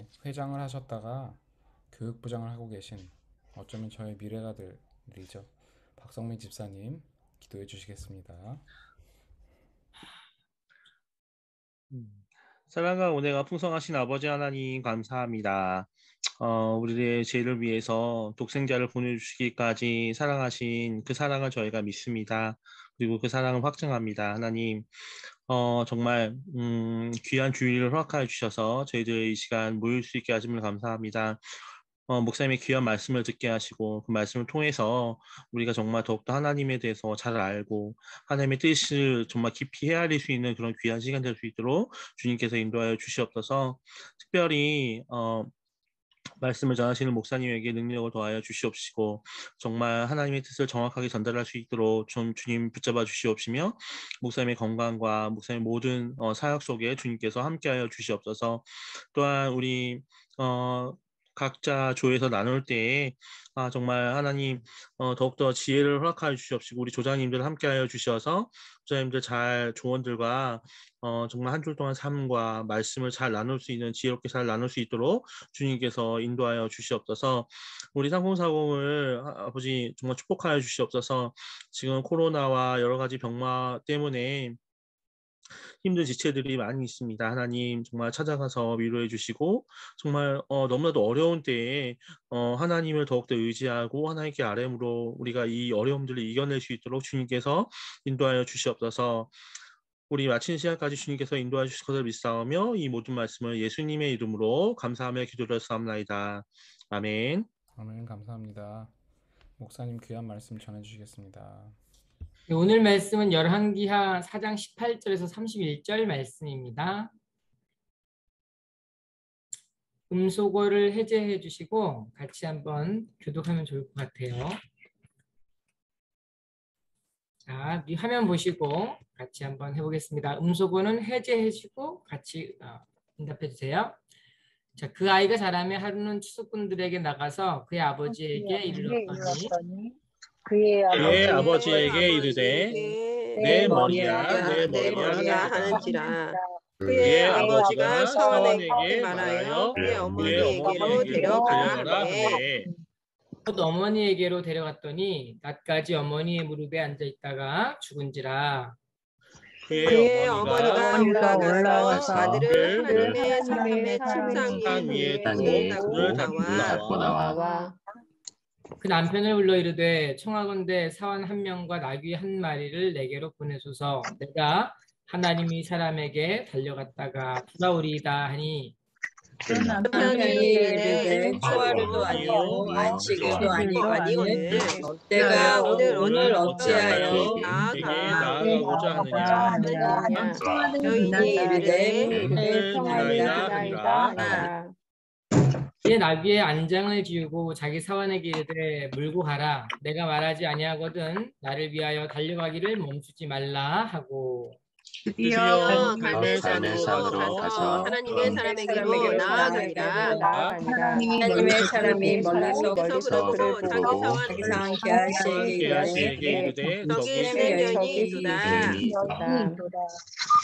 교회 회장을 하셨다가 교육부장을 하고 계신 어쩌면 저의 미래가 될 일이죠. 박성민 집사님 기도해 주시겠습니다. 사랑과 은혜가 풍성하신 아버지 하나님 감사합니다. 우리의 죄를 위해서 독생자를 보내주시기까지 사랑하신 그 사랑을 저희가 믿습니다. 그리고 그 사랑을 확증합니다. 하나님, 정말 귀한 주일을 허락하여 주셔서 저희들 이 시간 모일 수 있게 하심을 감사합니다. 목사님의 귀한 말씀을 듣게 하시고 그 말씀을 통해서 우리가 정말 더욱더 하나님에 대해서 잘 알고 하나님의 뜻을 정말 깊이 헤아릴 수 있는 그런 귀한 시간 될 수 있도록 주님께서 인도하여 주시옵소서. 특별히 말씀을 전하시는 목사님에게 능력을 더하여 주시옵시고 정말 하나님의 뜻을 정확하게 전달할 수 있도록 좀 주님 붙잡아 주시옵시며 목사님의 건강과 목사님의 모든 사역 속에 주님께서 함께하여 주시옵소서. 또한 우리 각자 조에서 나눌 때에 정말 하나님 더욱더 지혜를 허락하여 주시옵시고 우리 조장님들 함께하여 주셔서 조장님들 잘 조언들과 정말 한 주 동안 삶과 말씀을 잘 나눌 수 있는 지혜롭게 잘 나눌 수 있도록 주님께서 인도하여 주시옵소서. 우리 상공사공을 아버지 정말 축복하여 주시옵소서. 지금 코로나와 여러 가지 병마 때문에 힘든 지체들이 많이 있습니다. 하나님 정말 찾아가서 위로해 주시고 정말 너무나도 어려운 때에 하나님을 더욱더 의지하고 하나님께 아뢰므로 우리가 이 어려움들을 이겨낼 수 있도록 주님께서 인도하여 주시옵소서. 우리 마친 시간까지 주님께서 인도하여 주실 것을 믿사오며 이 모든 말씀을 예수님의 이름으로 감사하며 기도드렸사옵나이다. 아멘. 아멘. 감사합니다. 목사님 귀한 말씀 전해 주시겠습니다. 오늘 말씀은 열왕기하 4장 18절에서 31절 말씀입니다. 음소거를 해제해 주시고 같이 한번 교독하면 좋을 것 같아요. 자, 이 화면 보시고 같이 한번 해보겠습니다. 음소거는 해제해 주시고 같이 응답해 주세요. 자, 그 아이가 자라면 하루는 추수꾼들에게 나가서 그의 아버지에게 이르렀더니 그의 아버지에게 이르되 내 머리야 내 머리야 하는지라 그의 아버지가 서원에게 말하여 그의 어머니에게로 데려가라 하매 곧 어머니에게로 데려갔더니 낮까지 어머니의 무릎에 앉아 있다가 죽은지라. 그의 어머니가 올라가서 아들을 하나님의 침상 위에 두고 나와 그 남편을 불러 이르되 청하건대 사원 한 명과 나귀 한 마리를 내게로 보내소서. 내가 하나님이 사람에게 달려갔다가 돌아오리이다 하니 남편이 이르되 초하루도 아니요 안식일도 아니거늘 내가 오늘 어찌하여 나아가고자 하느냐 여인이 이르되 평안이다. 이에 나귀의 안장을 지우고 자기 사원에게 이르되 물고 가라. 내가 말하지 아니하거든 나를 위하여 달려가기를 멈추지 말라 하고 드디어 갈멜산으로 가서 하나님의 사람에게로 나아가니라. 하나님의 사람이 멀리서 그를 보고 자기 사원 게하시에게 이르되 저기 여인이 있도다.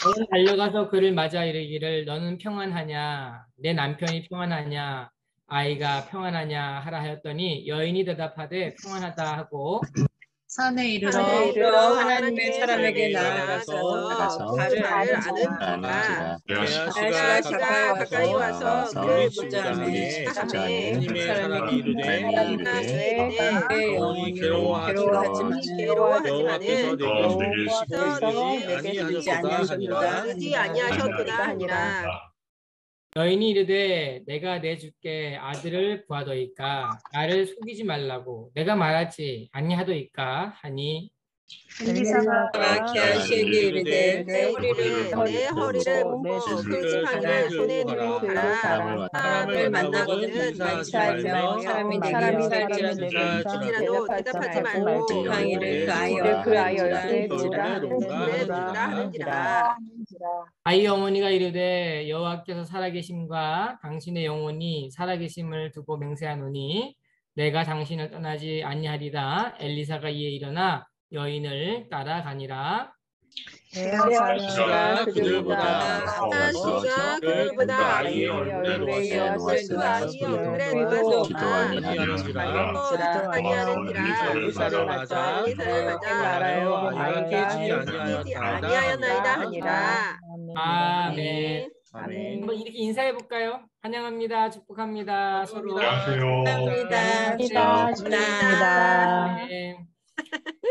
너는 달려가서 그를 맞아 이르기를 너는 평안하냐 내 남편이 평안하냐 아이가 평안하냐 하라 하였더니 여인이 대답하되 평안하다 하고 산에 이르러 하나님의 사람에게 나아가서 발을 아는지라 게하시가 가까이 와서 그를 보자매 하나님의 사람이 이르되 내 영혼이 괴로워하지만은 여호와께서 내게 주지 아니하셨도다 하니라. 여인이 이르되 내가 내 주께 아들을 구하더이까 나를 속이지 말라고 내가 말하지 아니하더이까 하니 엘리사가 게하시에게 이르되 내 허리를 묶어 끔찍하기를 보내두고 가라. 사람을 만나거든 말치하며 사람이 내게 살지라도 대답하지 말고 강의를 그 아이에게 보내주라 하는지라. 아이 어머니가 이르되 여호와께서 살아계심과 당신의 영혼이 살아계심을 두고 맹세하노니 내가 당신을 떠나지 아니하리라. 엘리사가 이에 일어나 여인을 따라가니라. 내가 그들보다 하나씨가 그들보다 아이의 얼굴에 누웠을 때 아이의 얼굴에 누워서 아니하는지라 엘리사를 맞아 말하여 아이가 깨지 아니하였나이다 하니라. 아멘. 아멘. 한번 이렇게 인사해 볼까요? 환영합니다. 축복합니다. 서로. 감사합니다. 감사합니다. 네.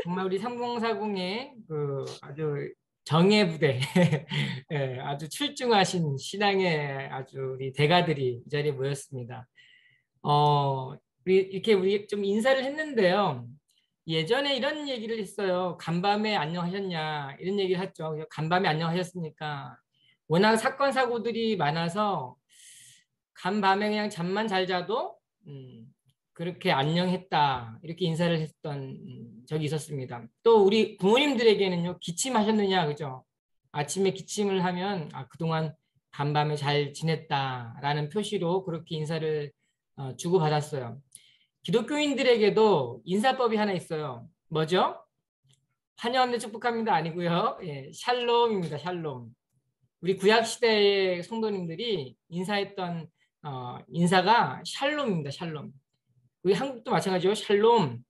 정말 우리 3040의 그 아주 정예 부대, 예, 아주 출중하신 신앙의 아주 우리 대가들이 이 자리에 모였습니다. 우리 좀 인사를 했는데요. 예전에 이런 얘기를 했어요. 간밤에 안녕하셨냐 이런 얘기를 했죠. 간밤에 안녕하셨습니까? 워낙 사건 사고들이 많아서 간밤에 그냥 잠만 잘 자도 그렇게 안녕했다 이렇게 인사를 했던 적이 있었습니다. 또 우리 부모님들에게는요, 기침하셨느냐, 그죠? 아침에 기침을 하면 그동안 간밤에 잘 지냈다라는 표시로 그렇게 인사를 주고받았어요. 기독교인들에게도 인사법이 하나 있어요. 뭐죠? 환영합니다, 축복합니다 아니고요. 예, 샬롬입니다. 샬롬. 우리 구약시대의 성도님들이 인사했던 인사가 샬롬입니다. 샬롬. 우리 한국도 마찬가지로 샬롬,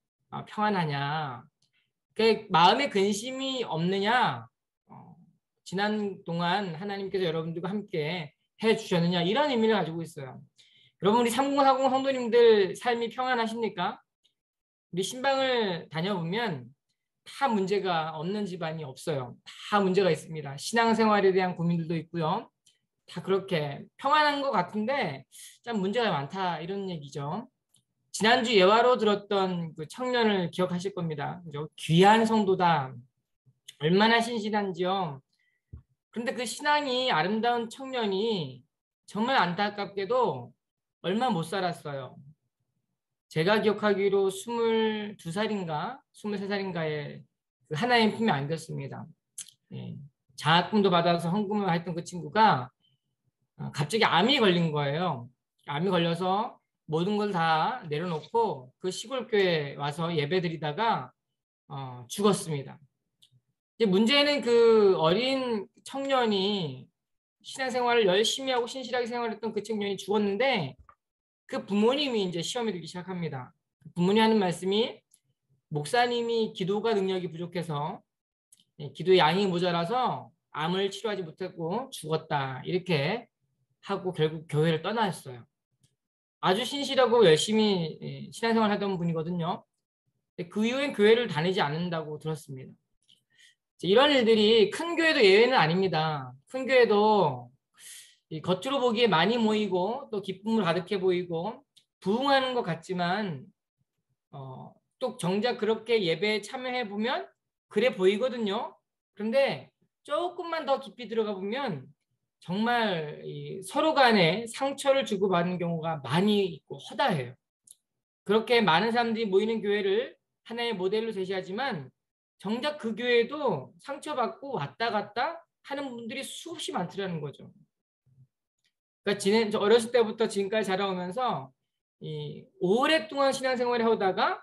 평안하냐. 마음에 근심이 없느냐. 지난 동안 하나님께서 여러분들과 함께 해주셨느냐. 이런 의미를 가지고 있어요. 여러분 우리 3040 성도님들 삶이 평안하십니까? 우리 신방을 다녀보면 다 문제가 없는 집안이 없어요. 다 문제가 있습니다. 신앙생활에 대한 고민들도 있고요. 다 그렇게 평안한 것 같은데 참 문제가 많다 이런 얘기죠. 지난주 예화로 들었던 그 청년을 기억하실 겁니다. 그죠? 귀한 성도다. 얼마나 신실한지요. 그런데 그 신앙이 아름다운 청년이 정말 안타깝게도 얼마 못 살았어요. 제가 기억하기로 22살인가 23살인가에 하나님 품에 안겼습니다. 예. 장학금도 받아서 헌금을 했던 그 친구가 갑자기 암이 걸린 거예요. 암이 걸려서 모든 걸 다 내려놓고 그 시골 교회에 와서 예배 드리다가 죽었습니다. 이제 문제는 그 어린 청년이 신앙생활을 열심히 하고 신실하게 생활했던 그 청년이 죽었는데 그 부모님이 이제 시험에 들기 시작합니다. 부모님이 하는 말씀이 목사님이 기도가 능력이 부족해서 기도의 양이 모자라서 암을 치료하지 못했고 죽었다 이렇게 하고 결국 교회를 떠났어요. 아주 신실하고 열심히 신앙생활 하던 분이거든요. 그 이후엔 교회를 다니지 않는다고 들었습니다. 이런 일들이 큰 교회도 예외는 아닙니다. 큰 교회도 겉으로 보기에 많이 모이고 또 기쁨을 가득해 보이고 부흥하는 것 같지만 또 정작 그렇게 예배에 참여해 보면 그래 보이거든요. 그런데 조금만 더 깊이 들어가 보면 정말 서로 간에 상처를 주고받는 경우가 많이 있고 허다해요. 그렇게 많은 사람들이 모이는 교회를 하나의 모델로 제시하지만 정작 그 교회도 상처받고 왔다 갔다 하는 분들이 수없이 많더라는 거죠. 그러니까 어렸을 때부터 지금까지 자라오면서 오랫동안 신앙생활을 하다가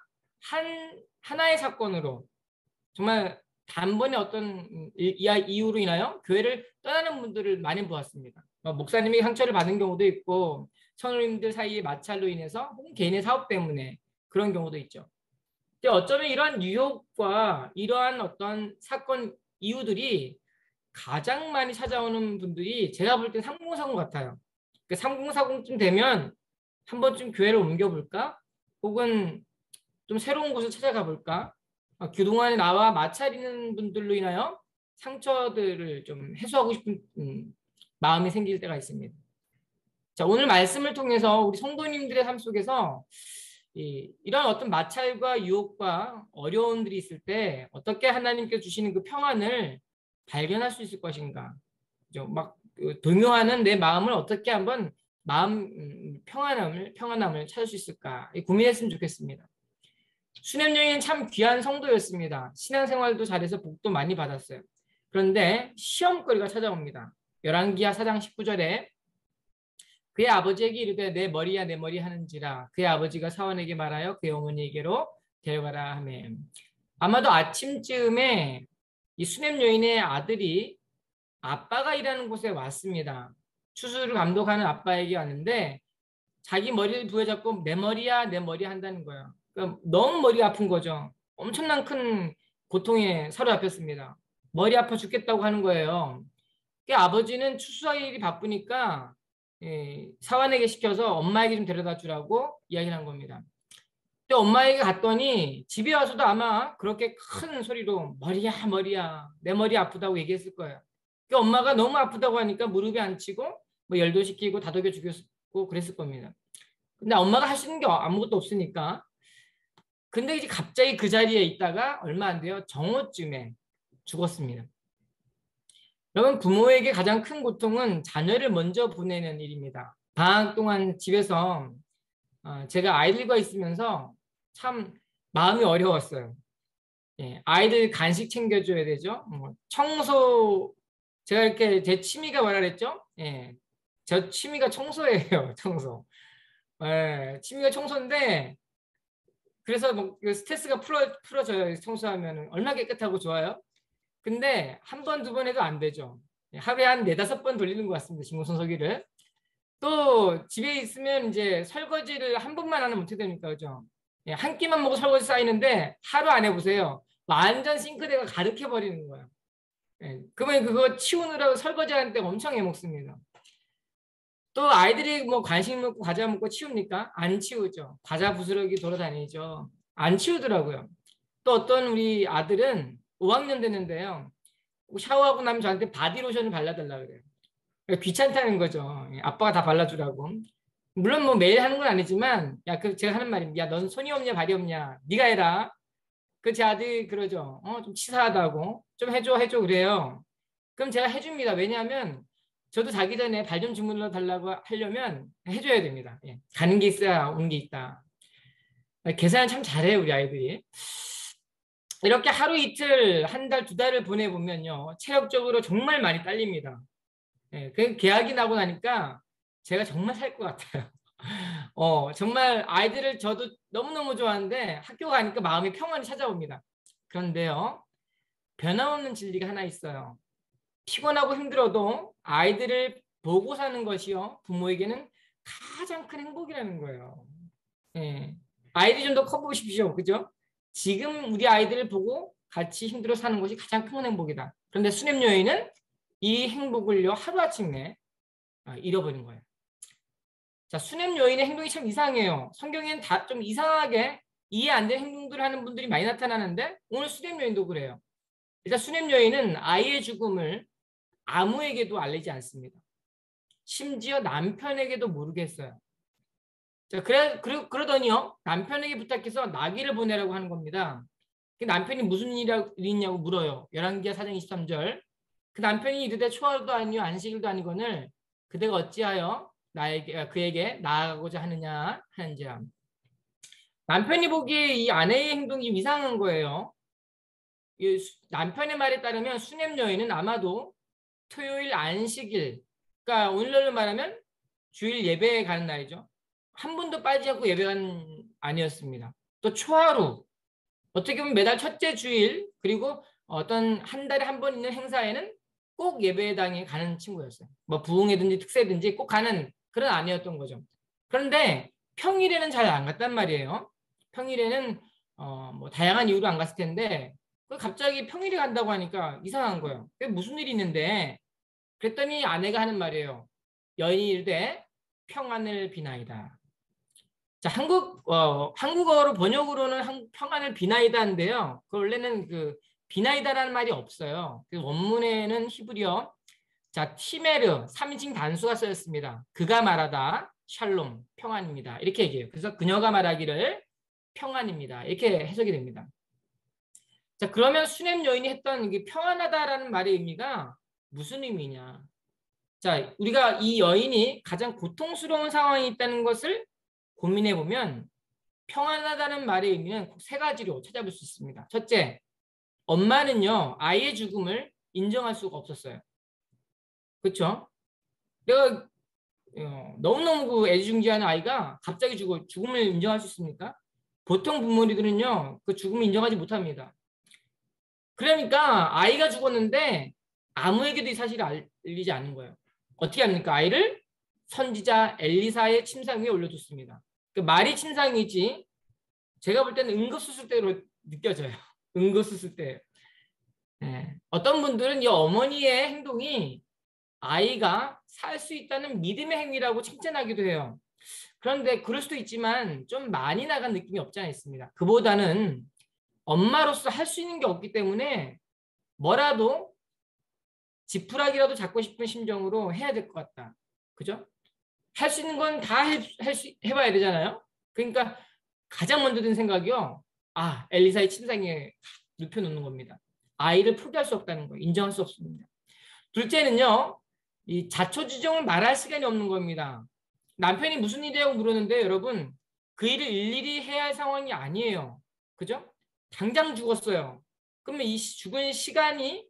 하나의 사건으로 정말 단번에 어떤 이유로 인하여 교회를 떠나는 분들을 많이 보았습니다. 목사님이 상처를 받은 경우도 있고 성도님들 사이의 마찰로 인해서 혹은 개인의 사업 때문에 그런 경우도 있죠. 근데 어쩌면 이러한 유혹과 이러한 어떤 사건 이유들이 가장 많이 찾아오는 분들이 제가 볼 때 3040 같아요. 3040쯤 되면 한 번쯤 교회를 옮겨볼까? 혹은 좀 새로운 곳을 찾아가 볼까? 그동안에 나와 마찰있는 분들로 인하여 상처들을 좀 해소하고 싶은 마음이 생길 때가 있습니다. 자, 오늘 말씀을 통해서 우리 성도님들의 삶 속에서 이런 어떤 마찰과 유혹과 어려움들이 있을 때 어떻게 하나님께서 주시는 그 평안을 발견할 수 있을 것인가? 막 동요하는 내 마음을 어떻게 한번 평안함을 찾을 수 있을까? 고민했으면 좋겠습니다. 수냄여인은 참 귀한 성도였습니다. 신앙생활도 잘해서 복도 많이 받았어요. 그런데 시험거리가 찾아옵니다. 열왕기하 4장 19절에 그의 아버지에게 이르되 내 머리야 내 머리 하는지라 그의 아버지가 사원에게 말하여 그의 어머니에게로 데려가라 하매 아마도 아침쯤에 이 수냄 여인의 아들이 아빠가 일하는 곳에 왔습니다. 추수를 감독하는 아빠에게 왔는데 자기 머리를 부여잡고 내 머리야 내 머리 한다는 거예요. 그러니까 너무 머리가 아픈 거죠. 엄청난 큰 고통에 사로잡혔습니다. 머리 아파 죽겠다고 하는 거예요. 그러니까 아버지는 추수할 일이 바쁘니까 사환에게 시켜서 엄마에게 좀 데려다 주라고 이야기를 한 겁니다. 근데 엄마에게 갔더니 집에 와서도 아마 그렇게 큰 소리로 머리야 머리야 내 머리 아프다고 얘기했을 거예요. 그 엄마가 너무 아프다고 하니까 무릎에 앉히고 뭐 열도 식히고 다독여 주고 그랬을 겁니다. 근데 엄마가 할 수 있는 게 아무것도 없으니까. 근데 이제 갑자기 그 자리에 있다가 얼마 안 돼요. 정오쯤에 죽었습니다. 여러분, 부모에게 가장 큰 고통은 자녀를 먼저 보내는 일입니다. 방학 동안 집에서 제가 아이들과 있으면서 참 마음이 어려웠어요. 예, 아이들 간식 챙겨줘야 되죠. 청소, 제가 이렇게 제 취미가 뭐라 그랬죠? 예, 저 취미가 청소예요. 청소. 예, 취미가 청소인데 그래서 뭐 스트레스가 풀어져요. 청소하면 얼마나 깨끗하고 좋아요. 근데 한 번, 두 번 해도 안 되죠. 하루에 한 4-5번 돌리는 것 같습니다. 진공청소기를. 또 집에 있으면 이제 설거지를 한 번만 하면 어떻게 됩니까? 그죠? 한 끼만 먹고 설거지 쌓이는데 하루 안 해보세요. 완전 싱크대가 가득해버리는 거예요. 그러면 그거 치우느라고 설거지 하는 데 엄청 애먹습니다. 또 아이들이 뭐 간식 먹고 과자 먹고 치웁니까? 안 치우죠. 과자 부스러기 돌아다니죠. 안 치우더라고요. 또 어떤 우리 아들은 5학년 됐는데요. 샤워하고 나면 저한테 바디로션을 발라달라 그래요. 귀찮다는 거죠. 아빠가 다 발라주라고. 물론 뭐 매일 하는 건 아니지만 제가 하는 말입니다. 야, 넌 손이 없냐 발이 없냐. 네가 해라. 그 제 아들이 그러죠. 좀 치사하다고. 좀 해줘 그래요. 그럼 제가 해줍니다. 왜냐하면 저도 자기 전에 발 좀 주물러 달라고 하려면 해줘야 됩니다. 가는 게 있어야 오는 게 있다. 계산을 참 잘해요 우리 아이들이. 이렇게 하루 이틀, 한 달, 2달을 보내보면요. 체력적으로 정말 많이 딸립니다. 그 계약이 나고 나니까 제가 정말 살 것 같아요. 정말 아이들을 저도 너무너무 좋아하는데 학교 가니까 마음의 평안이 찾아옵니다. 그런데요. 변함없는 진리가 하나 있어요. 피곤하고 힘들어도 아이들을 보고 사는 것이요. 부모에게는 가장 큰 행복이라는 거예요. 아이들이 좀 더 커보십시오. 그죠? 지금 우리 아이들을 보고 같이 힘들어 사는 것이 가장 큰 행복이다. 그런데 수냄 여인은 이 행복을요 하루아침에 잃어버린 거예요. 자, 수냄 여인의 행동이 참 이상해요. 성경에는 다 좀 이상하게 이해 안 되는 행동들을 하는 분들이 많이 나타나는데 오늘 수냄 여인도 그래요. 일단 수냄 여인은 아이의 죽음을 아무에게도 알리지 않습니다. 심지어 남편에게도 모르겠어요. 자, 그러더니요 남편에게 부탁해서 나귀를 보내라고 하는 겁니다. 그 남편이 무슨 일이 있냐고 물어요. 열왕기하 4장 23절. 그 남편이 이르되 초하루도 아니요 안식일도 아니거늘 그대가 어찌하여 그에게 나아가고자 하느냐 하는지라. 남편이 보기에 이 아내의 행동이 이상한 거예요. 남편의 말에 따르면 수냄 여인은 아마도 토요일 안식일, 그러니까 오늘날로 말하면 주일 예배에 가는 날이죠. 한 번도 빠지지 않고 예배가 아니었습니다. 또 초하루, 어떻게 보면 매달 첫째 주일 그리고 어떤 한 달에 한 번 있는 행사에는 꼭 예배당에 가는 친구였어요. 뭐 부흥회든지 특세든지 꼭 가는 그런 아니었던 거죠. 그런데 평일에는 잘 안 갔단 말이에요. 평일에는 뭐 다양한 이유로 안 갔을 텐데 갑자기 평일에 간다고 하니까 이상한 거예요. 그게 무슨 일이 있는데 그랬더니 아내가 하는 말이에요. 여인이 이르되 평안을 비나이다. 자, 한국어로 번역으로는 평안을 비나이다인데요. 그 원래는 그 비나이다라는 말이 없어요. 그 원문에는 히브리어 자 티메르 3인칭 단수가 쓰였습니다. 그가 말하다 샬롬 평안입니다. 이렇게 얘기해요. 그래서 그녀가 말하기를 평안입니다. 이렇게 해석이 됩니다. 자, 그러면 수냄 여인이 했던 게 평안하다라는 말의 의미가 무슨 의미냐? 자, 우리가 이 여인이 가장 고통스러운 상황에 있다는 것을 고민해 보면 평안하다는 말의 의미는 꼭 3가지로 찾아볼 수 있습니다. 첫째, 엄마는요 아이의 죽음을 인정할 수가 없었어요. 그렇죠? 내가 너무너무 애지중지하는 아이가 갑자기 죽음을 인정할 수 있습니까? 보통 부모님들은요 그 죽음을 인정하지 못합니다. 그러니까 아이가 죽었는데 아무에게도 이 사실을 알리지 않은 거예요. 어떻게 합니까? 아이를 선지자 엘리사의 침상 위에 올려뒀습니다. 그 말이 침상이지 제가 볼 때는 응급수술대로 느껴져요. 응급수술대. 네. 어떤 분들은 이 어머니의 행동이 아이가 살 수 있다는 믿음의 행위라고 칭찬하기도 해요. 그런데 그럴 수도 있지만 좀 많이 나간 느낌이 없지 않아 있습니다. 그보다는 엄마로서 할 수 있는 게 없기 때문에 뭐라도 지푸라기라도 잡고 싶은 심정으로 해야 될 것 같다. 그죠? 할 수 있는 건 다 해봐야 되잖아요. 그러니까 가장 먼저 든 생각이요. 아, 엘리사의 침상에 눕혀놓는 겁니다. 아이를 포기할 수 없다는 거 인정할 수 없습니다. 둘째는요. 이 자초지종을 말할 시간이 없는 겁니다. 남편이 무슨 일이라고 물었는데 여러분 그 일을 일일이 해야 할 상황이 아니에요. 그죠? 당장 죽었어요. 그러면 이 죽은 시간이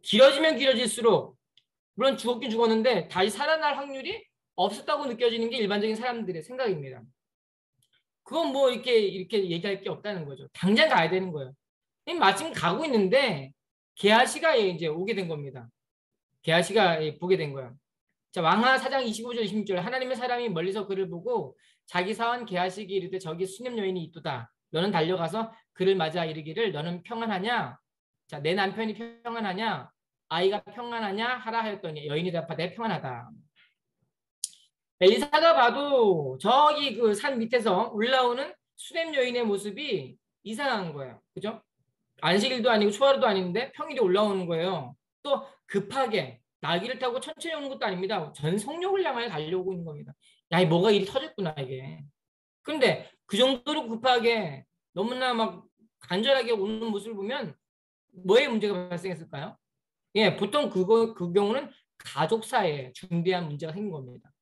길어지면 길어질수록 물론 죽었긴 죽었는데 다시 살아날 확률이 없었다고 느껴지는 게 일반적인 사람들의 생각입니다. 그건 뭐 이렇게 얘기할 게 없다는 거죠. 당장 가야 되는 거예요. 마침 가고 있는데 게하시가 이제 오게 된 겁니다. 게하시가 보게 된 거예요. 자, 왕하 4장 25절 26절 하나님의 사람이 멀리서 그를 보고 자기 사원 게하시기 이르되 저기 수냄 여인이 있도다. 너는 달려가서 그를 맞아 이르기를 너는 평안하냐? 자, 내 남편이 평안하냐? 아이가 평안하냐? 하라 하였더니 여인이 대답하되 평안하다. 엘리사가 봐도 저기 그 산 밑에서 올라오는 수냄 여인의 모습이 이상한 거예요. 그죠? 안식일도 아니고 초하루도 아닌데 평일에 올라오는 거예요. 또 급하게 나귀를 타고 천천히 오는 것도 아닙니다. 전속력을 향하여 달려오고 있는 겁니다. 야, 뭐가 일이 터졌구나 이게. 그런데 그 정도로 급하게 너무나 막 간절하게 오는 모습을 보면 뭐에 문제가 발생했을까요? 예, 보통 그 경우는 가족 사이에 중대한 문제가 생긴 겁니다.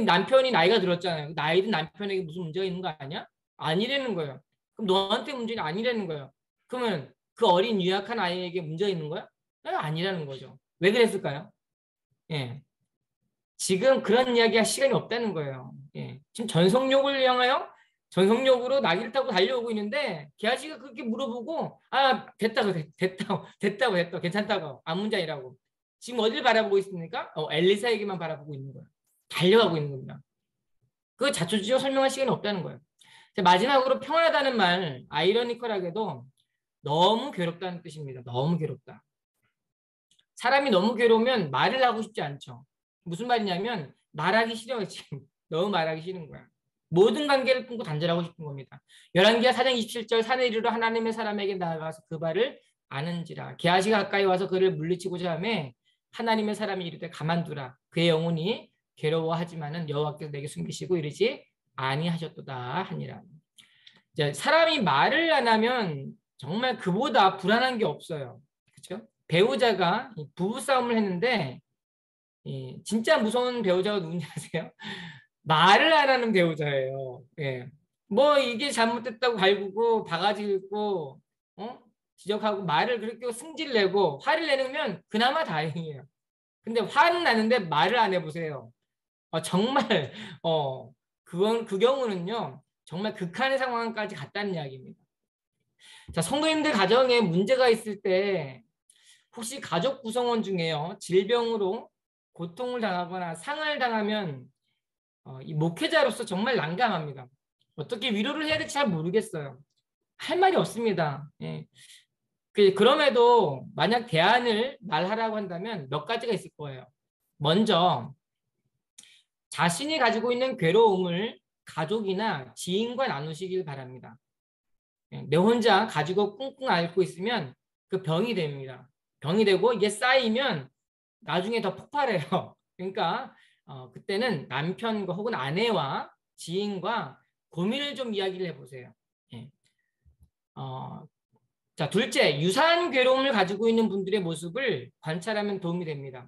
남편이 나이가 들었잖아요. 나이 든 남편에게 무슨 문제가 있는 거 아니야? 아니라는 거예요. 그럼 너한테 문제가 아니라는 거예요. 그러면 그 어린 유약한 아이에게 문제가 있는 거야? 아니라는 거죠. 왜 그랬을까요? 예. 지금 그런 이야기 할 시간이 없다는 거예요. 예. 지금 전속력을 향하여 전속력으로 나귀를 타고 달려오고 있는데 게하시가 그렇게 물어보고 아 됐다고 괜찮다고 아무 문제 아니라고 지금 어디를 바라보고 있습니까? 엘리사에게만 바라보고 있는 거예요. 달려가고 있는 겁니다. 그 자초지종 설명할 시간이 없다는 거예요. 마지막으로 평안하다는 말 아이러니컬하게도 너무 괴롭다는 뜻입니다. 너무 괴롭다. 사람이 너무 괴로우면 말을 하고 싶지 않죠. 무슨 말이냐면 말하기 싫어요. 지금 너무 말하기 싫은 거야. 모든 관계를 끊고 단절하고 싶은 겁니다. 열왕기하 4장 27절 산에 이르러 하나님의 사람에게 나아가서 그 발을 아는지라. 게하시가 가까이 와서 그를 물리치고자 하매 하나님의 사람이 이르되 가만두라. 그의 영혼이 괴로워하지만은 여호와께서 내게 숨기시고 이르지 아니하셨도다 하니라. 이제 사람이 말을 안 하면 정말 그보다 불안한 게 없어요. 그렇죠? 배우자가 부부싸움을 했는데 진짜 무서운 배우자가 누군지 아세요? 말을 안 하는 배우자예요. 예. 뭐 이게 잘못됐다고 갈구고 바가지 긁고 지적하고 말을 그렇게 승질 내고 화를 내면 그나마 다행이에요. 근데 화는 나는데 말을 안 해보세요. 정말 그 경우는요 정말 극한의 상황까지 갔다는 이야기입니다. 자, 성도님들 가정에 문제가 있을 때 혹시 가족 구성원 중에요 질병으로 고통을 당하거나 상을 당하면 이 목회자로서 정말 난감합니다. 어떻게 위로를 해야 될지 잘 모르겠어요. 할 말이 없습니다. 예. 그럼에도 만약 대안을 말하라고 한다면 몇 가지가 있을 거예요. 먼저 자신이 가지고 있는 괴로움을 가족이나 지인과 나누시길 바랍니다. 내 혼자 가지고 끙끙 앓고 있으면 그 병이 됩니다. 병이 되고 이게 쌓이면 나중에 더 폭발해요. 그러니까 그때는 남편과 혹은 아내와 지인과 고민을 좀 이야기를 해보세요. 예. 자, 둘째, 유사한 괴로움을 가지고 있는 분들의 모습을 관찰하면 도움이 됩니다.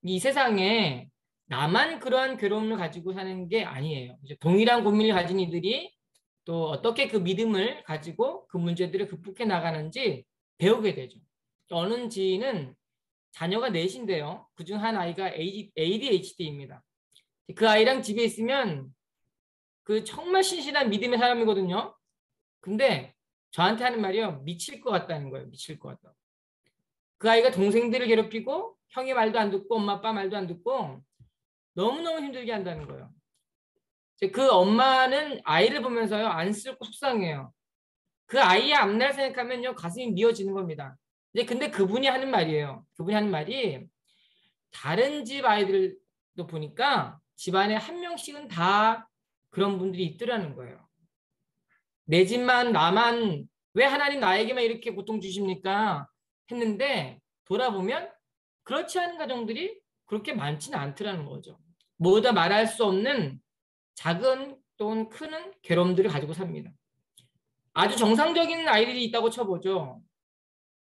이 세상에 나만 그러한 괴로움을 가지고 사는 게 아니에요. 동일한 고민을 가진 이들이 또 어떻게 그 믿음을 가지고 그 문제들을 극복해 나가는지 배우게 되죠. 어느 지인은 자녀가 넷인데요. 그중 한 아이가 ADHD입니다. 그 아이랑 집에 있으면 그 정말 신실한 믿음의 사람이거든요. 근데 저한테 하는 말이요. 미칠 것 같다는 거예요. 미칠 것 같다. 그 아이가 동생들을 괴롭히고 형의 말도 안 듣고 엄마 아빠 말도 안 듣고 너무너무 힘들게 한다는 거예요. 그 엄마는 아이를 보면서요. 안쓰럽고 속상해요. 그 아이의 앞날 생각하면요. 가슴이 미어지는 겁니다. 근데 그분이 하는 말이에요. 그분이 하는 말이 다른 집 아이들도 보니까 집안에 한 명씩은 다 그런 분들이 있더라는 거예요. 내 집만 나만 왜 하나님 나에게만 이렇게 고통 주십니까? 했는데 돌아보면 그렇지 않은 가정들이 그렇게 많지는 않더라는 거죠. 모두 말할 수 없는 작은 또는 큰 괴로움들을 가지고 삽니다. 아주 정상적인 아이들이 있다고 쳐보죠.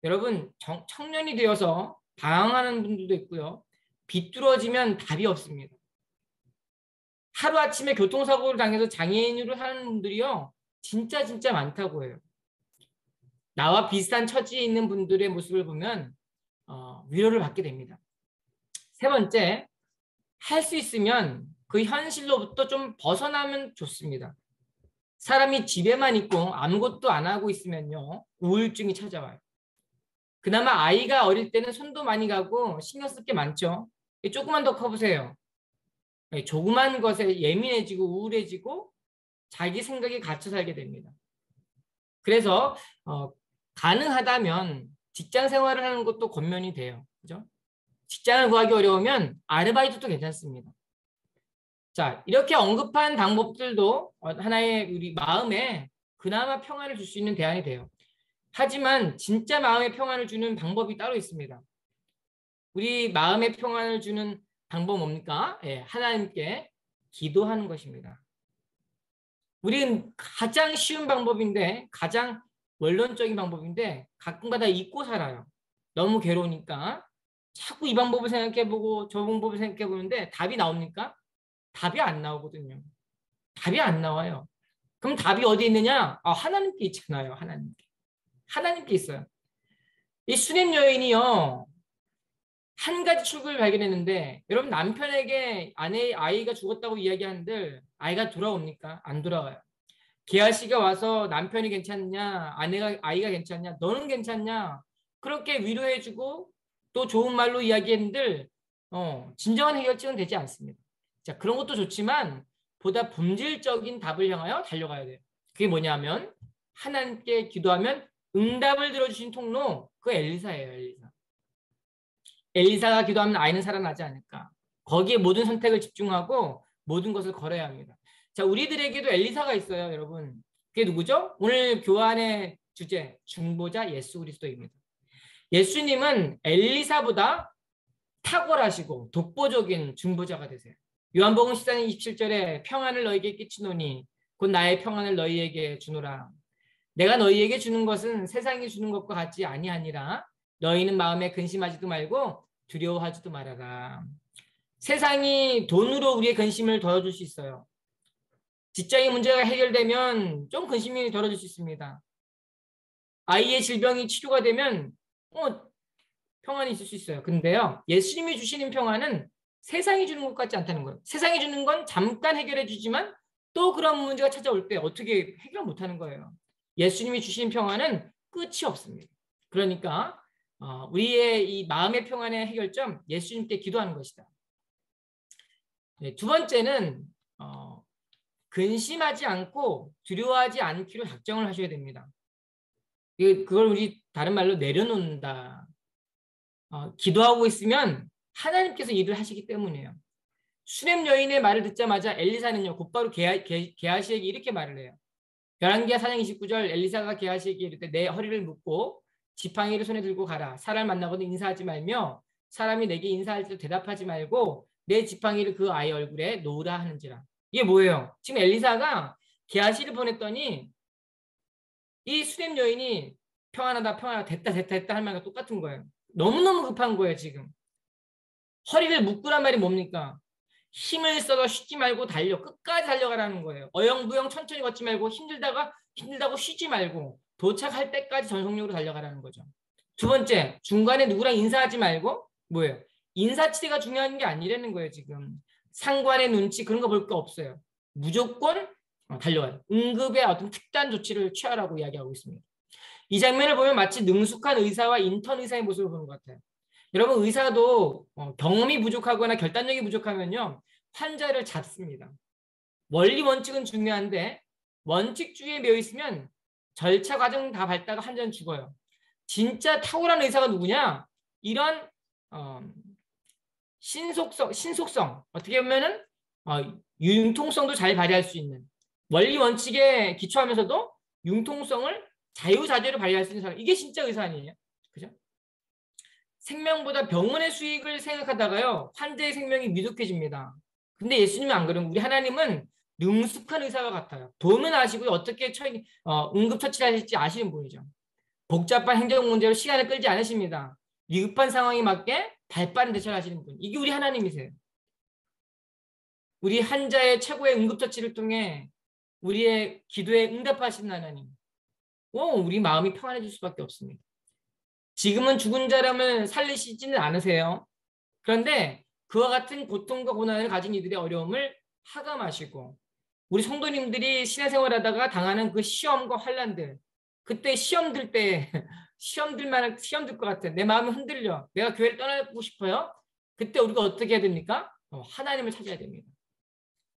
여러분 청년이 되어서 방황하는 분들도 있고요. 비뚤어지면 답이 없습니다. 하루아침에 교통사고를 당해서 장애인으로 사는 분들이요. 진짜 많다고 해요. 나와 비슷한 처지에 있는 분들의 모습을 보면 위로를 받게 됩니다. 세 번째, 할 수 있으면 그 현실로부터 좀 벗어나면 좋습니다. 사람이 집에만 있고 아무것도 안 하고 있으면요. 우울증이 찾아와요. 그나마 아이가 어릴 때는 손도 많이 가고 신경 쓸 게 많죠. 조금만 더 커보세요. 조그만 것에 예민해지고 우울해지고 자기 생각에 갇혀 살게 됩니다. 그래서 가능하다면 직장 생활을 하는 것도 권면이 돼요. 그죠? 직장을 구하기 어려우면 아르바이트도 괜찮습니다. 자, 이렇게 언급한 방법들도 하나의 우리 마음에 그나마 평안을 줄 수 있는 대안이 돼요. 하지만 진짜 마음의 평안을 주는 방법이 따로 있습니다. 우리 마음의 평안을 주는 방법 뭡니까? 하나님께 기도하는 것입니다. 우리는 가장 쉬운 방법인데 가장 원론적인 방법인데 가끔가다 잊고 살아요. 너무 괴로우니까 자꾸 이 방법을 생각해보고 저 방법을 생각해보는데 답이 나옵니까? 답이 안 나오거든요. 답이 안 나와요. 그럼 답이 어디 있느냐? 하나님께 있잖아요. 하나님께 있어요. 이 수냄 여인이요. 한 가지 출구를 발견했는데 여러분 남편에게 아이가 죽었다고 이야기하는데 아이가 돌아옵니까? 안 돌아와요. 계아씨가 와서 남편이 괜찮냐? 아이가 괜찮냐? 너는 괜찮냐? 그렇게 위로해주고 또 좋은 말로 이야기했는데 진정한 해결책은 되지 않습니다. 자, 그런 것도 좋지만 보다 본질적인 답을 향하여 달려가야 돼요. 그게 뭐냐면 하나님께 기도하면 응답을 들어주신 통로 그 엘리사예요. 엘리사가 기도하면 아이는 살아나지 않을까. 거기에 모든 선택을 집중하고 모든 것을 걸어야 합니다. 자, 우리들에게도 엘리사가 있어요, 여러분. 그게 누구죠? 오늘 교환의 주제 중보자 예수 그리스도입니다. 예수님은 엘리사보다 탁월하시고 독보적인 중보자가 되세요. 요한복음 14장 27절에 평안을 너희에게 끼치노니 곧 나의 평안을 너희에게 주노라. 내가 너희에게 주는 것은 세상이 주는 것과 같지 아니하니라. 너희는 마음에 근심하지도 말고 두려워하지도 말아라. 세상이 돈으로 우리의 근심을 덜어줄 수 있어요. 직장의 문제가 해결되면 좀 근심이 덜어질 수 있습니다. 아이의 질병이 치료가 되면 평안이 있을 수 있어요. 근데요, 예수님이 주시는 평안은 세상이 주는 것 같지 않다는 거예요. 세상이 주는 건 잠깐 해결해 주지만 또 그런 문제가 찾아올 때 어떻게 해결 못하는 거예요. 예수님이 주시는 평안은 끝이 없습니다. 그러니까 우리의 이 마음의 평안의 해결점 예수님께 기도하는 것이다. 네, 두 번째는 근심하지 않고 두려워하지 않기로 작정을 하셔야 됩니다. 그걸 우리 다른 말로 내려놓는다. 기도하고 있으면 하나님께서 일을 하시기 때문이에요. 수냄 여인의 말을 듣자마자 엘리사는요 곧바로 게하시에게 이렇게 말을 해요. 열왕기하 4장 29절 엘리사가 게하시에게 이르되 내 허리를 묶고 지팡이를 손에 들고 가라. 사람을 만나고도 인사하지 말며 사람이 내게 인사할 때도 대답하지 말고 내 지팡이를 그 아이 얼굴에 놓으라 하는지라. 이게 뭐예요? 지금 엘리사가 게하시를 보냈더니 이 수냄 여인이 평안하다 됐다 할 말과 똑같은 거예요. 너무너무 급한 거예요. 지금 허리를 묶으란 말이 뭡니까? 힘을 써서 쉬지 말고 끝까지 달려가라는 거예요. 어영부영 천천히 걷지 말고 힘들다고 쉬지 말고 도착할 때까지 전속력으로 달려가라는 거죠. 두 번째, 중간에 누구랑 인사하지 말고 뭐예요? 인사치레가 중요한 게 아니라는 거예요. 지금 상관의 눈치 그런 거 볼 거 없어요. 무조건 달려가요. 응급의 어떤 특단 조치를 취하라고 이야기하고 있습니다. 이 장면을 보면 마치 능숙한 의사와 인턴 의사의 모습을 보는 것 같아요. 여러분 의사도 경험이 부족하거나 결단력이 부족하면요 환자를 잡습니다. 원리 원칙은 중요한데 원칙주의에 매여 있으면 절차 과정 다 밟다가 환자는 죽어요. 진짜 탁월한 의사가 누구냐? 이런 신속성 어떻게 보면은 융통성도 잘 발휘할 수 있는 원리 원칙에 기초하면서도 융통성을 자유자재로 발휘할 수 있는 사람 이게 진짜 의사 아니에요? 그죠? 생명보다 병원의 수익을 생각하다가요 환자의 생명이 미숙해집니다. 근데 예수님은 안 그러면 우리 하나님은 능숙한 의사가 같아요. 보면 아시고 어떻게 응급처치를 하실지 아시는 분이죠. 복잡한 행정 문제로 시간을 끌지 않으십니다. 위급한 상황에 맞게 발빠른 대처를 하시는 분. 이게 우리 하나님이세요. 우리 환자의 최고의 응급처치를 통해 우리의 기도에 응답하시는 하나님. 우리 마음이 평안해질 수밖에 없습니다. 지금은 죽은 사람을 살리시지는 않으세요. 그런데 그와 같은 고통과 고난을 가진 이들의 어려움을 하감하시고 우리 성도님들이 신앙생활하다가 당하는 그 시험과 환난들 그때 시험 들 때 시험 들 것 같아. 내 마음이 흔들려. 내가 교회를 떠나고 싶어요. 그때 우리가 어떻게 해야 됩니까? 하나님을 찾아야 됩니다.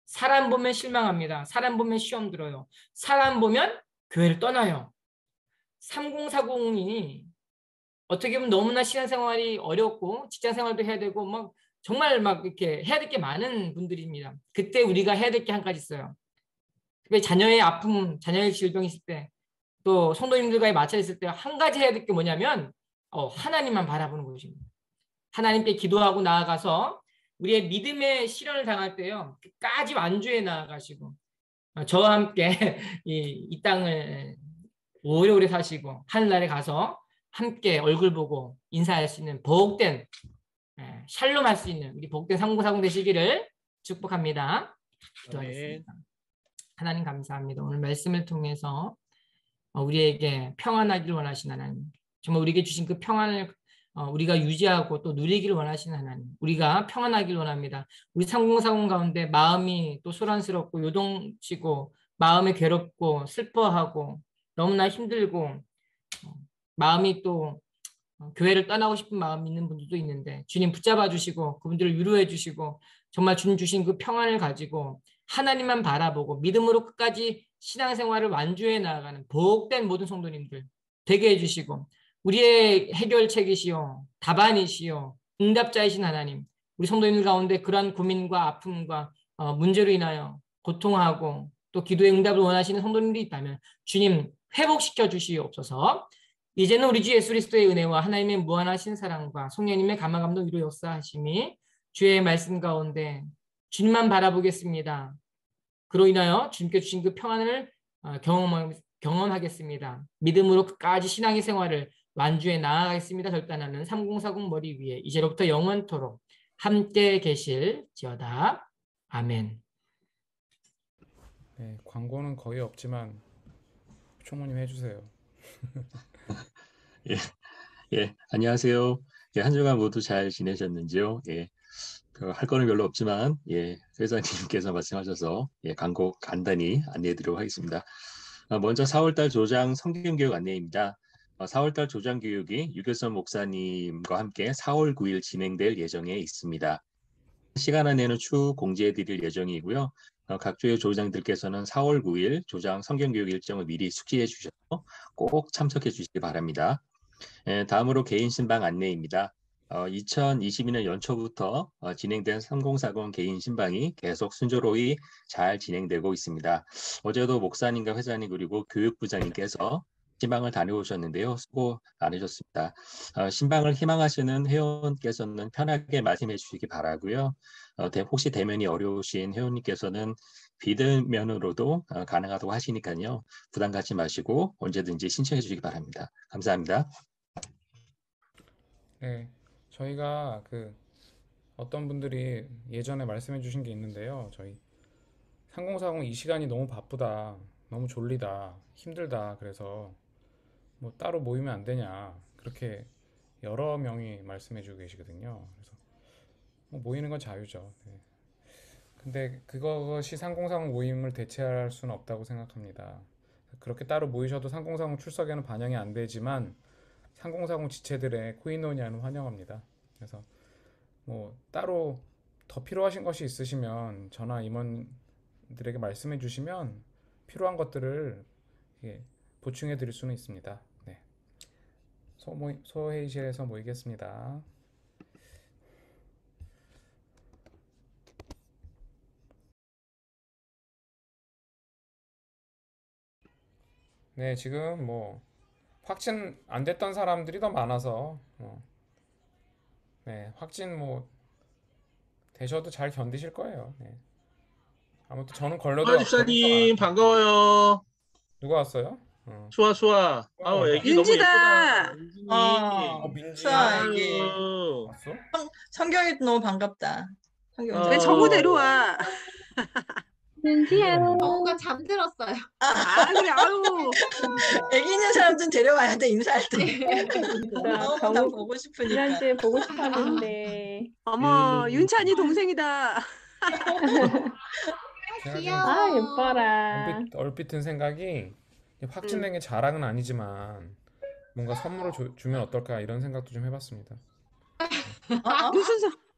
사람 보면 실망합니다. 사람 보면 시험 들어요. 사람 보면 교회를 떠나요. 3040이 어떻게 보면 너무나 신앙생활이 어렵고 직장생활도 해야 되고 정말 이렇게 해야 될 게 많은 분들입니다. 그때 우리가 해야 될 게 한 가지 있어요. 자녀의 아픔, 자녀의 질병이 있을 때 또 성도님들과의 마찰이 있을 때 한 가지 해야 될 게 뭐냐면 하나님만 바라보는 것입니다. 하나님께 기도하고 나아가서 우리의 믿음의 시련을 당할 때요 끝까지 완주해 나아가시고 저와 함께 이 땅을 오래오래 사시고 하늘나라에 가서 함께 얼굴 보고 인사할 수 있는 복된 샬롬 할 수 있는 우리 복된 상고사공 되시기를 축복합니다. 기도하겠습니다. 하나님 감사합니다. 오늘 말씀을 통해서 우리에게 평안하기를 원하시는 하나님, 정말 우리에게 주신 그 평안을 우리가 유지하고 또 누리기를 원하시는 하나님, 우리가 평안하기를 원합니다. 우리 3040 가운데 마음이 또 소란스럽고 요동치고 마음이 괴롭고 슬퍼하고 너무나 힘들고 마음이 또 교회를 떠나고 싶은 마음이 있는 분들도 있는데 주님 붙잡아 주시고 그분들을 위로해 주시고 정말 주님 주신 그 평안을 가지고 하나님만 바라보고 믿음으로 끝까지 신앙생활을 완주해 나아가는 복된 모든 성도님들 되게 해주시고 우리의 해결책이시요 답안이시요 응답자이신 하나님, 우리 성도님들 가운데 그러한 고민과 아픔과 문제로 인하여 고통하고 또 기도의 응답을 원하시는 성도님들이 있다면 주님 회복시켜 주시옵소서. 이제는 우리 주 예수 그리스도의 은혜와 하나님의 무한하신 사랑과 성령님의 감화감동 위로 역사하심이 주의 말씀 가운데 주님만 바라보겠습니다. 그로 인하여 주님께 주신 그 평안을 경험하겠습니다. 믿음으로 끝까지 신앙의 생활을 완주해 나아가겠습니다. 결단하는 3040 머리 위에 이제로부터 영원토록 함께 계실지어다. 아멘. 네, 광고는 거의 없지만 총무님 해주세요. 안녕하세요. 한 주간 모두 잘 지내셨는지요? 할 거는 별로 없지만, 회장님께서 말씀하셔서, 광고 간단히 안내해드리도록 하겠습니다. 먼저 4월달 조장 성경교육 안내입니다. 4월달 조장 교육이 유교선 목사님과 함께 4월 9일 진행될 예정에 있습니다. 시간 안에는 추후 공지해드릴 예정이고요. 각 조의 조장들께서는 4월 9일 조장 성경교육 일정을 미리 숙지해 주셔서 꼭 참석해 주시기 바랍니다. 다음으로 개인 신방 안내입니다. 2022년 연초부터 진행된 3040 개인 신방이 계속 순조로이 잘 진행되고 있습니다. 어제도 목사님과 회장님 그리고 교육부장님께서 신방을 다녀오셨는데요. 수고 많으셨습니다. 신방을 희망하시는 회원께서는 편하게 말씀해 주시기 바라고요. 혹시 대면이 어려우신 회원님께서는 비대면으로도 가능하다고 하시니까요. 부담 갖지 마시고 언제든지 신청해 주시기 바랍니다. 감사합니다. 네, 저희가 어떤 분들이 예전에 말씀해 주신 게 있는데요. 저희 3040 이 시간이 너무 바쁘다, 너무 졸리다, 힘들다. 그래서 뭐 따로 모이면 안 되냐, 그렇게 여러 명이 말씀해 주고 계시거든요. 그래서 뭐 모이는 건 자유죠. 네. 근데 그것이 3040 모임을 대체할 수는 없다고 생각합니다. 그렇게 따로 모이셔도 3040 출석에는 반영이 안 되지만 3040 지체들의 코인노니아는 환영합니다. 그래서 뭐 따로 더 필요하신 것이 있으시면 저나 임원들에게 말씀해 주시면 필요한 것들을 보충해 드릴 수는 있습니다. 네. 소회의실에서 모이겠습니다. 네, 지금 뭐 확진 안 됐던 사람들이 더 많아서 네, 확진 뭐 되셔도 잘 견디실 거예요. 네. 아무튼 저는 걸려도 수아 집사님 걱정 안 반가워요. 누가 왔어요? 수아. 아우 애기 너무 민지다. 예쁘다. 민지님. 민지 수아 애기. 아유. 왔어? 성경이 너무 반갑다. 성경. 어. 왜 정우 데려와? 정우가 잠들었어요. 아 그래 아유. 애기 있는 사람 좀 데려와야 돼 인사할 때. 너무 다 정우 보고 싶으니까. 지난주에 보고 싶었는데. 어머 윤찬이 동생이다. 제가 좀 귀여워. 아 예뻐라. 얼핏 든 생각이 확진된 게 자랑은 아니지만 뭔가 선물을 주면 어떨까 이런 생각도 좀 해봤습니다.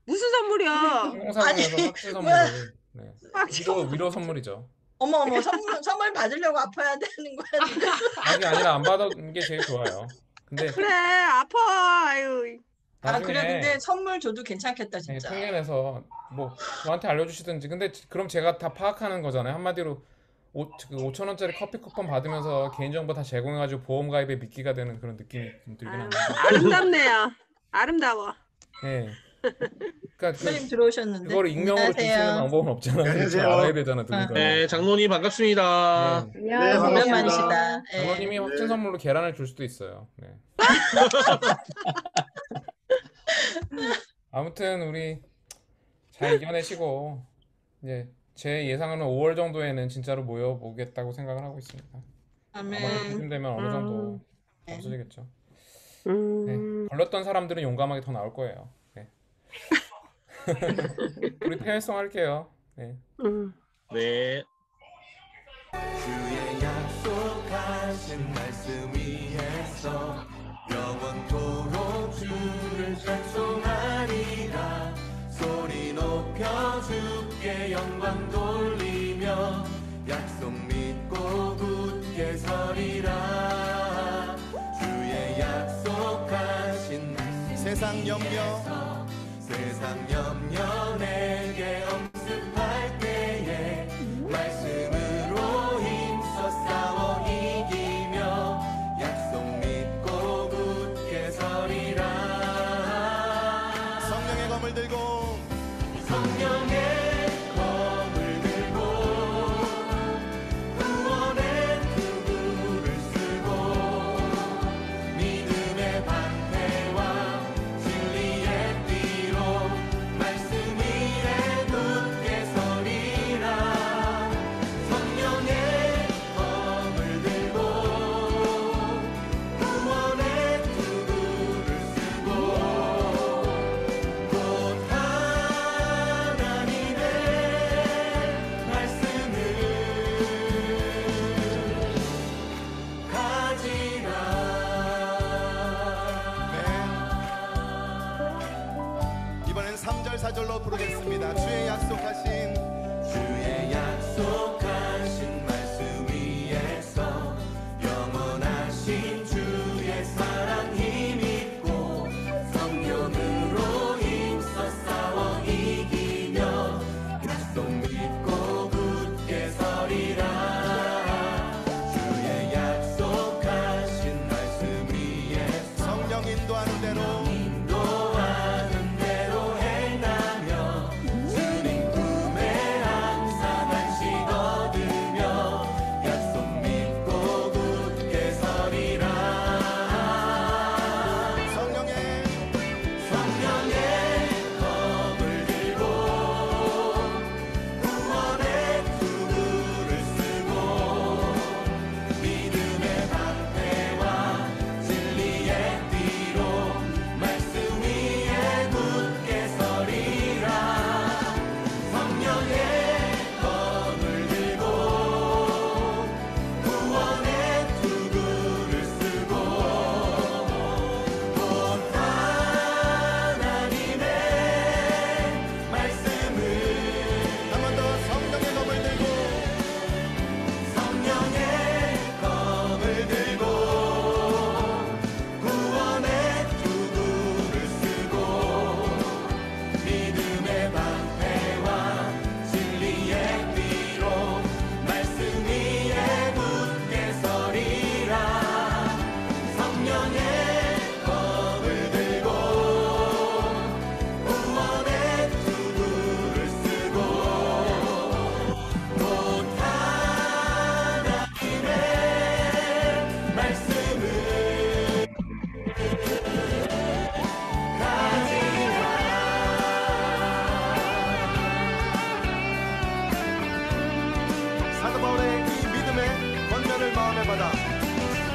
무슨 선물이야? 항공사에서 아니, 확진 선물을 네. 확진. 위로 선물이죠. 어머 선물 받으려고 아파야 되는 거야. 아니 아니라 안 받은 게 제일 좋아요. 근데 그래 아파. 아유. 나중에 그래 근데 선물 줘도 괜찮겠다 네, 진짜. 통계내서 뭐 저한테 알려주시든지. 근데 그럼 제가 다 파악하는 거잖아요. 한마디로 5,000원짜리 커피 쿠폰 받으면서 개인정보 다 제공해가지고 보험 가입에 미끼가 되는 그런 느낌이 좀 들긴 합니다. 아름답네요. 아름다워. 네. 그러니까 선생님 들어오셨는데. 그걸 익명으로 줄 수 있는 안녕하세요. 방법은 없잖아요. 안녕하세요. 잘 알아야 되잖아, 누군가. 네, 장로님 반갑습니다. 네. 안녕하세요. 오랜만이시다. 예. 장모님이 확진 선물로 계란을 줄 수도 있어요. 네. 아무튼 우리 잘 이겨내시고 이제 제 예상으로는 5월 정도에는 진짜로 모여보겠다고 생각을 하고 있습니다. 아마 아멘. 그쯤 되면 어느 정도 네. 없어지겠죠. 네. 걸렸던 사람들은 용감하게 더 나올 거예요. 네. 우리 폐회송 할게요. 네. 네. 주의 약속하신 말씀 위에서 영원토록 주를 찬송하리라. 소리 높여 주께 영광 돌리며 약속 믿고 굳게 서리라. 주의 약속하신 말씀 세상 염려 내게 엄습할 때에 말씀으로 힘써 싸워 이기며 약속 믿고 굳게 서리라. 성령의 검을 들고 구원의 투구를 쓰고 믿음의 방패와 진리의 띠로 말씀 위에 굳게 서리라. 성령의 검을 들고 구원의 투구를 쓰고 곧 하나님의 말씀을 가지라. 이번엔 3절 4절로 부르겠습니다. 주의 약속하신 말씀 위에서 영원하신 주의 사랑 힘입고 성령으로 힘써 싸워 이기며 약속 믿고 굳게 서리라. 주의 약속하신 말씀 위에서 성령 인도하는 대로 행하며 주님 꿈에 항상 안식거니와 때마다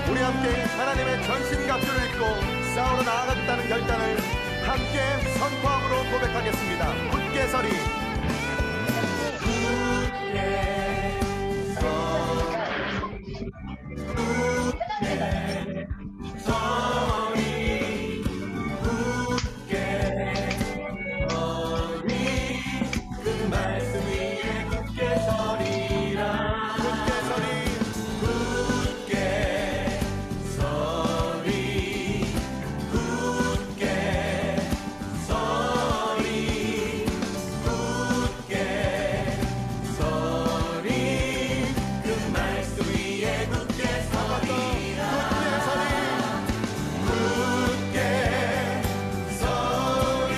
우리 함께 하나님의 전신갑주를 입고 싸우러 나아가겠다는 결단을 함께 선포함으로 고백하겠습니다. 굳게 서리. 그 말씀 위에 굳게 서리라. 굳게 서리. 굳게 서리. 굳게 서리. 그 말씀 위에 굳게 서리라. 굳게 서리.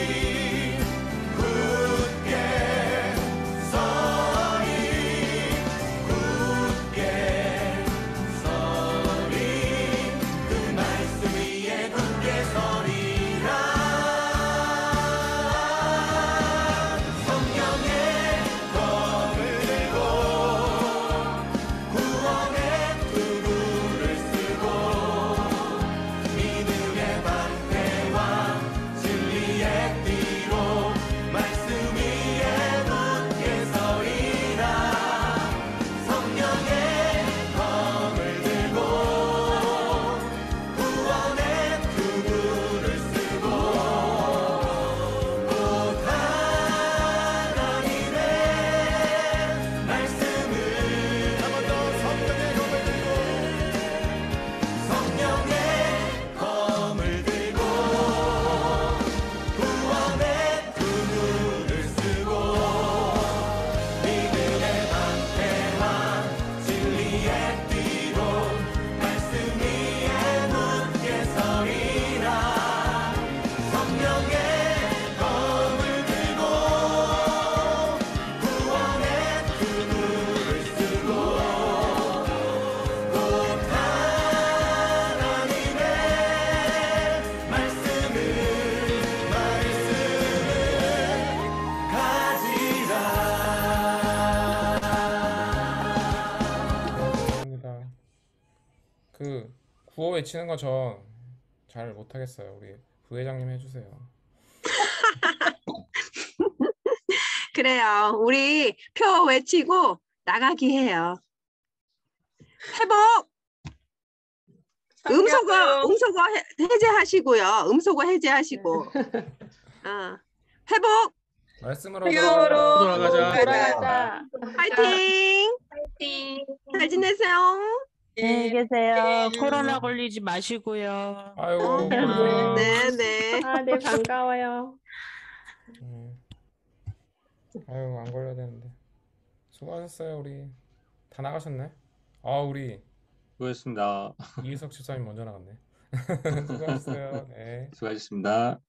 굳게 서리. 굳게 서리. 그 말씀 위에 굳게 서리라. 성령의 검을 들고 구원의 투구를 쓰고 믿음의 방패와 진리의 띠로 말씀 위에 굳게 서리라. 성령의 검을 들고 구원의 투구를 쓰고 곧 하나님의 말씀을 한 번 더 성령의 검을 들고 구원의 투구를 쓰고 믿음의 방패와 진리의 띠로 말씀 위에 굳게 서리라. 성령의 검을 들고 구원의 투구를 쓰고 곧 하나님의 말씀을 가지라. 합니다. 그 구호 외치는 거 저 잘 못하겠어요. 우리 부회장님 해주세요. 그래요. 우리 표 외치고 나가기 해요. 회복. 음소거 해제하시고요. 음소거 해제하시고. 회복. 말씀으로 돌아가자. 돌아가자. 파이팅. 잘 지내세요. 안녕히 계세요. 코로나 걸리지 마시고요. 아이고 네. 아, 네, 반가워요. 아유 안 걸려야 되는데 수고하셨어요. 우리 다 나가셨네. 아 우리 수고하셨습니다. 이유석 집사님 먼저 나갔네. 수고하셨어요. 네. 수고하셨습니다.